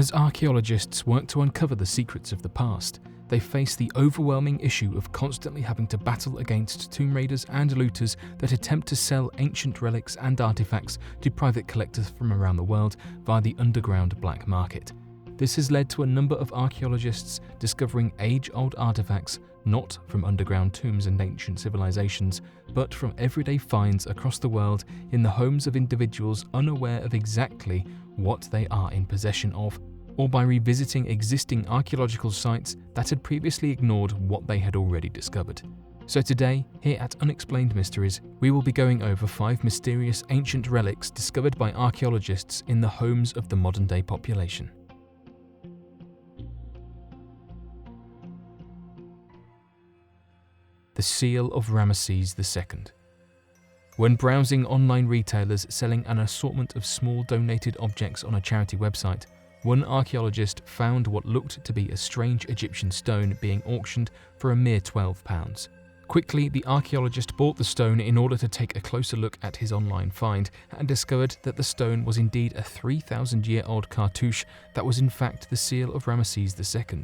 As archaeologists work to uncover the secrets of the past, they face the overwhelming issue of constantly having to battle against tomb raiders and looters that attempt to sell ancient relics and artifacts to private collectors from around the world via the underground black market. This has led to a number of archaeologists discovering age-old artifacts not from underground tombs and ancient civilizations, but from everyday finds across the world in the homes of individuals unaware of exactly what they are in possession of, or by revisiting existing archaeological sites that had previously ignored what they had already discovered. So today, here at Unexplained Mysteries, we will be going over 5 mysterious ancient relics discovered by archaeologists in the homes of the modern-day population. The Seal of Ramses II. When browsing online retailers selling an assortment of small donated objects on a charity website, one archaeologist found what looked to be a strange Egyptian stone being auctioned for a mere £12. Quickly, the archaeologist bought the stone in order to take a closer look at his online find and discovered that the stone was indeed a 3,000-year-old cartouche that was in fact the Seal of Ramses II.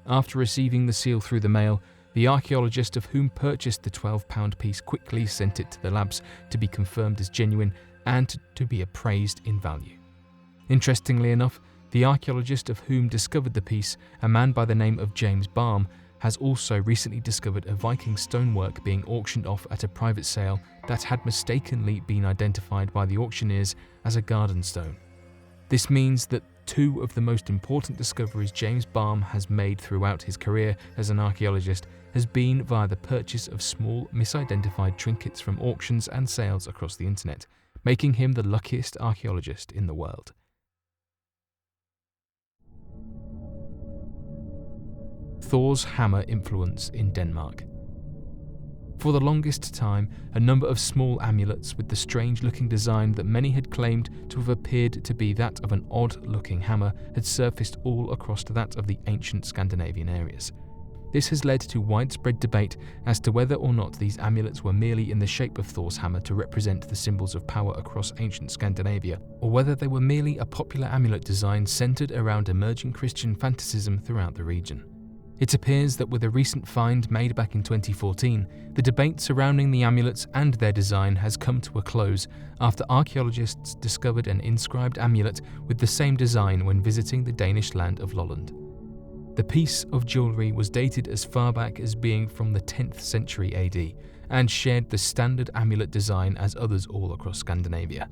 After receiving the seal through the mail, the archaeologist of whom purchased the £12 piece quickly sent it to the labs to be confirmed as genuine and to be appraised in value. Interestingly enough, the archaeologist of whom discovered the piece, a man by the name of James Baum, has also recently discovered a Viking stonework being auctioned off at a private sale that had mistakenly been identified by the auctioneers as a garden stone. This means that 2 of the most important discoveries James Baum has made throughout his career as an archaeologist has been via the purchase of small, misidentified trinkets from auctions and sales across the internet, making him the luckiest archaeologist in the world. Thors hammer influence in Denmark. For the longest time, a number of small amulets with the strange-looking design that many had claimed to have appeared to be that of an odd-looking hammer had surfaced all across that of the ancient Scandinavian areas. This has led to widespread debate as to whether or not these amulets were merely in the shape of Thor's hammer to represent the symbols of power across ancient Scandinavia, or whether they were merely a popular amulet design centered around emerging Christian fanaticism throughout the region. It appears that with a recent find made back in 2014, the debate surrounding the amulets and their design has come to a close after archaeologists discovered an inscribed amulet with the same design when visiting the Danish land of Lolland. The piece of jewellery was dated as far back as being from the 10th century AD and shared the standard amulet design as others all across Scandinavia.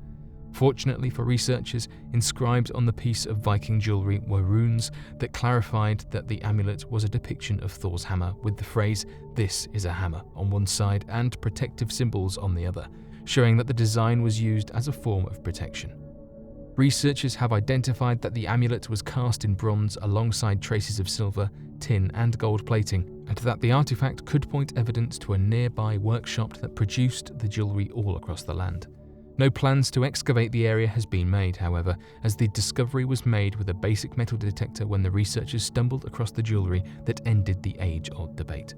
Fortunately for researchers, inscribed on the piece of Viking jewellery were runes that clarified that the amulet was a depiction of Thor's hammer with the phrase "This is a hammer" on one side and protective symbols on the other, showing that the design was used as a form of protection. Researchers have identified that the amulet was cast in bronze alongside traces of silver, tin and gold plating, and that the artifact could point evidence to a nearby workshop that produced the jewellery all across the land. No plans to excavate the area has been made, however, as the discovery was made with a basic metal detector when the researchers stumbled across the jewellery that ended the age-old debate.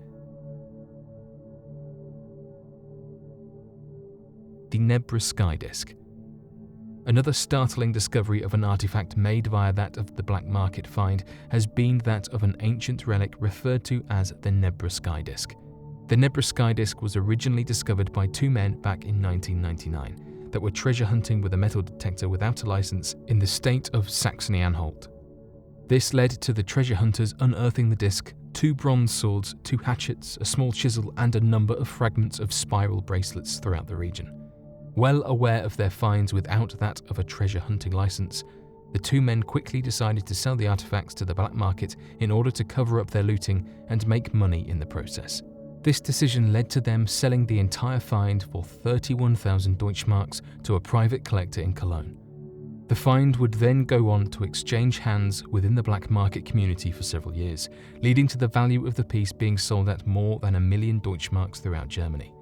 The Nebra Sky Disk. Another startling discovery of an artifact made via that of the black market find has been that of an ancient relic referred to as the Nebra Sky Disk. The Nebra Sky Disk was originally discovered by 2 men back in 1999 that were treasure hunting with a metal detector without a license in the state of Saxony-Anhalt. This led to the treasure hunters unearthing the disc, 2 bronze swords, 2 hatchets, a small chisel and a number of fragments of spiral bracelets throughout the region. Well aware of their finds without that of a treasure hunting license, the 2 men quickly decided to sell the artifacts to the black market in order to cover up their looting and make money in the process. This decision led to them selling the entire find for 31,000 Deutschmarks to a private collector in Cologne. The find would then go on to exchange hands within the black market community for several years, leading to the value of the piece being sold at more than 1 million Deutschmarks throughout Germany.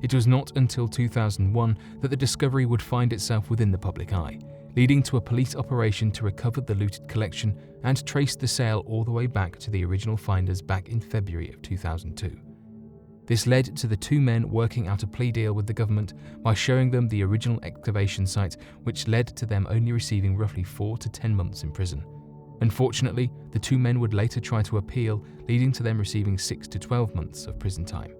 It was not until 2001 that the discovery would find itself within the public eye, leading to a police operation to recover the looted collection and trace the sale all the way back to the original finders back in February of 2002. This led to the 2 men working out a plea deal with the government by showing them the original excavation site, which led to them only receiving roughly 4 to 10 months in prison. Unfortunately, the two men would later try to appeal, leading to them receiving 6 to 12 months of prison time.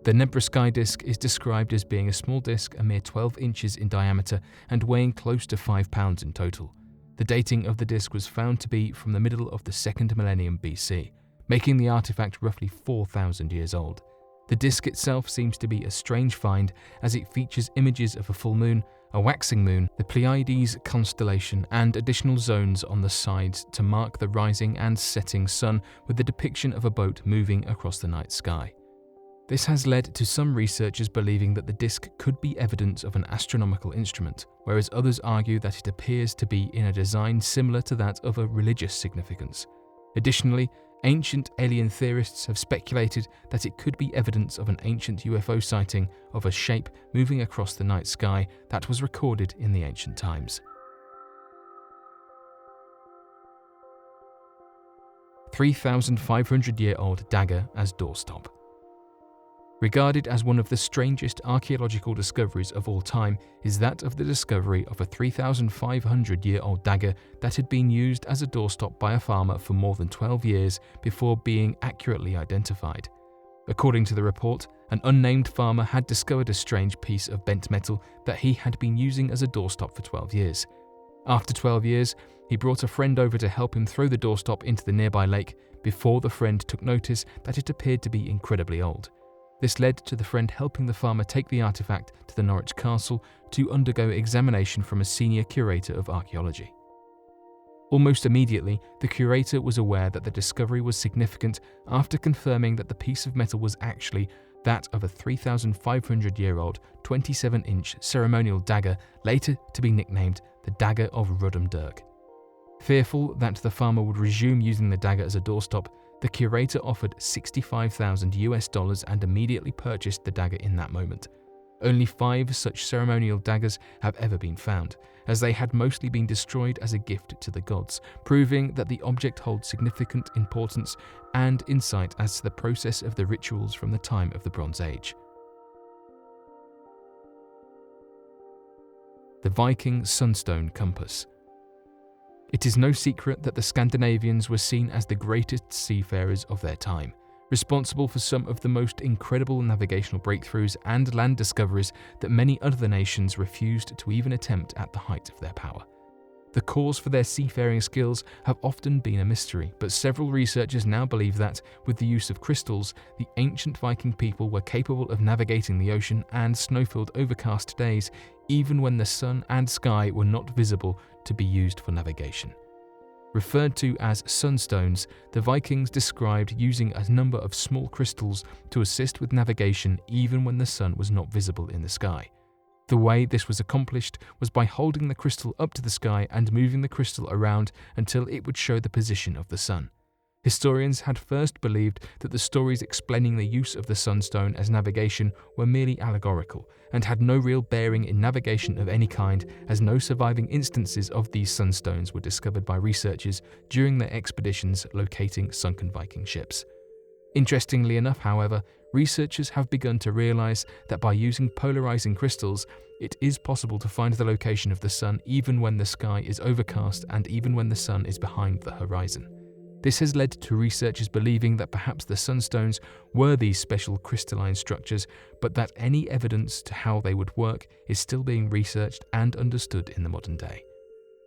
The Nebra Sky Disk is described as being a small disk a mere 12 inches in diameter and weighing close to 5 pounds in total. The dating of the disk was found to be from the middle of the 2nd millennium BC, making the artifact roughly 4,000 years old. The disk itself seems to be a strange find, as it features images of a full moon, a waxing moon, the Pleiades constellation, and additional zones on the sides to mark the rising and setting sun, with the depiction of a boat moving across the night sky. This has led to some researchers believing that the disk could be evidence of an astronomical instrument, whereas others argue that it appears to be in a design similar to that of a religious significance. Additionally, ancient alien theorists have speculated that it could be evidence of an ancient UFO sighting of a shape moving across the night sky that was recorded in the ancient times. 3,500-year-old dagger as doorstop. Regarded as one of the strangest archaeological discoveries of all time is that of the discovery of a 3,500-year-old dagger that had been used as a doorstop by a farmer for more than 12 years before being accurately identified. According to the report, an unnamed farmer had discovered a strange piece of bent metal that he had been using as a doorstop for 12 years. After 12 years, he brought a friend over to help him throw the doorstop into the nearby lake before the friend took notice that it appeared to be incredibly old. This led to the friend helping the farmer take the artifact to the Norwich Castle to undergo examination from a senior curator of archaeology. Almost immediately, the curator was aware that the discovery was significant after confirming that the piece of metal was actually that of a 3,500-year-old 27-inch ceremonial dagger, later to be nicknamed the Dagger of Rudham Dirk. Fearful that the farmer would resume using the dagger as a doorstop, the curator offered $65,000 and immediately purchased the dagger in that moment. Only 5 such ceremonial daggers have ever been found, as they had mostly been destroyed as a gift to the gods, proving that the object holds significant importance and insight as to the process of the rituals from the time of the Bronze Age. The Viking Sunstone Compass. It is no secret that the Scandinavians were seen as the greatest seafarers of their time, responsible for some of the most incredible navigational breakthroughs and land discoveries that many other nations refused to even attempt at the height of their power. The cause for their seafaring skills have often been a mystery, but several researchers now believe that, with the use of crystals, the ancient Viking people were capable of navigating the ocean and snow-filled overcast days, even when the sun and sky were not visible to be used for navigation. Referred to as sunstones, the Vikings described using a number of small crystals to assist with navigation even when the sun was not visible in the sky. The way this was accomplished was by holding the crystal up to the sky and moving the crystal around until it would show the position of the sun. Historians had first believed that the stories explaining the use of the sunstone as navigation were merely allegorical and had no real bearing in navigation of any kind, as no surviving instances of these sunstones were discovered by researchers during their expeditions locating sunken Viking ships. Interestingly enough, however, researchers have begun to realize that by using polarizing crystals, it is possible to find the location of the sun even when the sky is overcast and even when the sun is behind the horizon. This has led to researchers believing that perhaps the sunstones were these special crystalline structures, but that any evidence to how they would work is still being researched and understood in the modern day.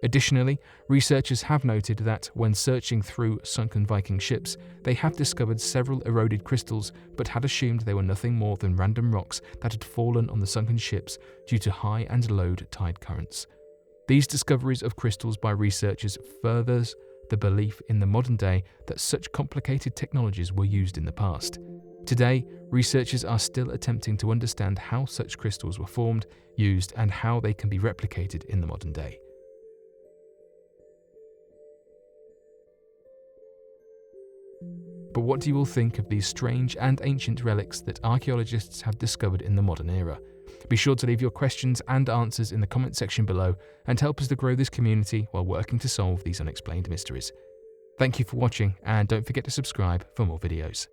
Additionally, researchers have noted that when searching through sunken Viking ships, they have discovered several eroded crystals, but had assumed they were nothing more than random rocks that had fallen on the sunken ships due to high and low tide currents. These discoveries of crystals by researchers furthers the belief in the modern day that such complicated technologies were used in the past. Today, researchers are still attempting to understand how such crystals were formed, used, and how they can be replicated in the modern day. But what do you all think of these strange and ancient relics that archaeologists have discovered in the modern era? Be sure to leave your questions and answers in the comment section below and help us to grow this community while working to solve these unexplained mysteries. Thank you for watching, and don't forget to subscribe for more videos.